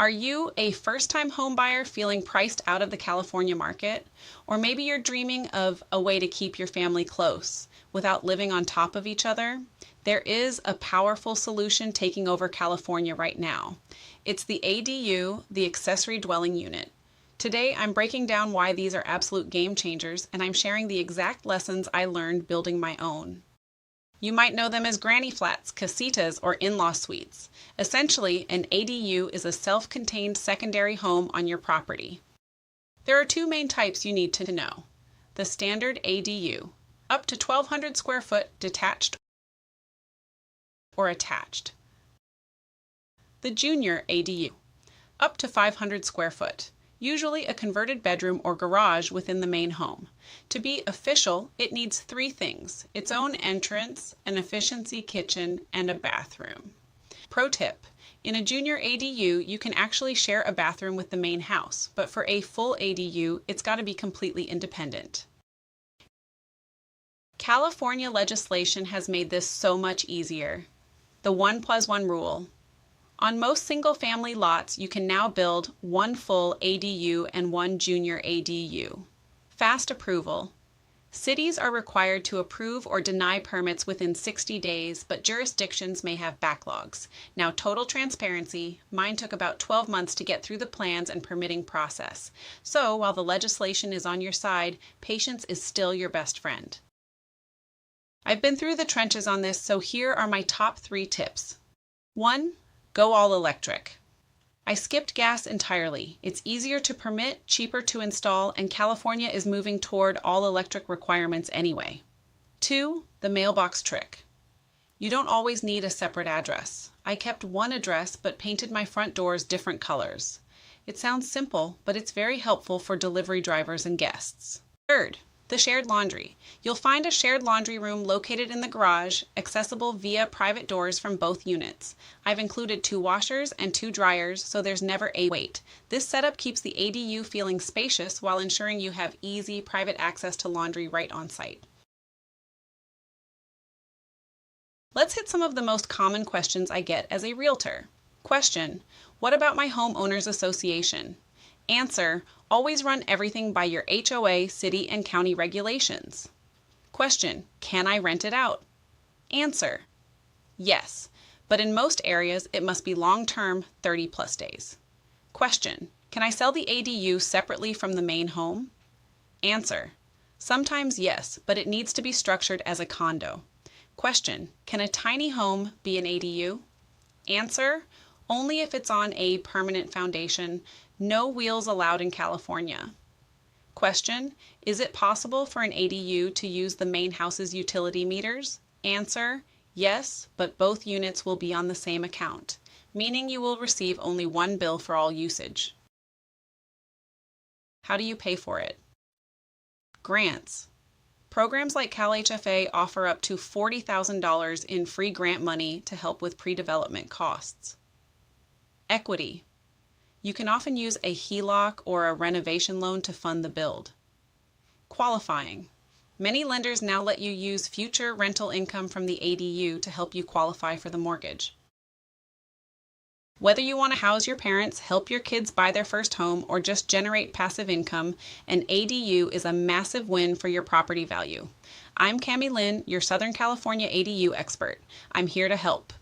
Are you a first-time home buyer feeling priced out of the California market? Or maybe you're dreaming of a way to keep your family close without living on top of each other? There is a powerful solution taking over California right now. It's the ADU, the Accessory Dwelling Unit. Today, I'm breaking down why these are absolute game changers, and I'm sharing the exact lessons I learned building my own. You might know them as granny flats, casitas, or in-law suites. Essentially, an ADU is a self-contained secondary home on your property. There are two main types you need to know. The standard ADU, up to 1,200 square foot detached or attached. The junior ADU, up to 500 square foot, usually a converted bedroom or garage within the main home. To be official, it needs three things: its own entrance, an efficiency kitchen, and a bathroom. Pro tip: in a junior ADU, you can actually share a bathroom with the main house, but for a full ADU, it's got to be completely independent. California legislation has made this so much easier. The 1+1 rule. On most single-family lots, you can now build one full ADU and one junior ADU. Fast approval. Cities are required to approve or deny permits within 60 days, but jurisdictions may have backlogs. Now, total transparency, mine took about 12 months to get through the plans and permitting process. So, while the legislation is on your side, patience is still your best friend. I've been through the trenches on this, so here are my top 3 tips. 1. Go all electric. I skipped gas entirely. It's easier to permit, cheaper to install, and California is moving toward all electric requirements anyway. 2. The mailbox trick. You don't always need a separate address. I kept one address but painted my front doors different colors. It sounds simple, but it's very helpful for delivery drivers and guests. 3. The shared laundry. You'll find a shared laundry room located in the garage, accessible via private doors from both units. I've included 2 washers and 2 dryers, so there's never a wait. This setup keeps the ADU feeling spacious while ensuring you have easy, private access to laundry right on site. Let's hit some of the most common questions I get as a realtor. Question: what about my homeowners association? Answer: always run everything by your HOA, city, and county regulations. Question: can I rent it out? Answer: yes, but in most areas it must be long-term, 30+ days. Question: can I sell the ADU separately from the main home? Answer: sometimes yes, but it needs to be structured as a condo. Question: can a tiny home be an ADU? Answer: only if it's on a permanent foundation. No wheels allowed in California. Question: is it possible for an ADU to use the main house's utility meters? Answer: yes, but both units will be on the same account, meaning you will receive only one bill for all usage. How do you pay for it? Grants. Programs like CalHFA offer up to $40,000 in free grant money to help with pre-development costs. Equity. You can often use a HELOC or a renovation loan to fund the build. Qualifying. Many lenders now let you use future rental income from the ADU to help you qualify for the mortgage. Whether you want to house your parents, help your kids buy their first home, or just generate passive income, an ADU is a massive win for your property value. I'm CamiLynn, your Southern California ADU expert. I'm here to help.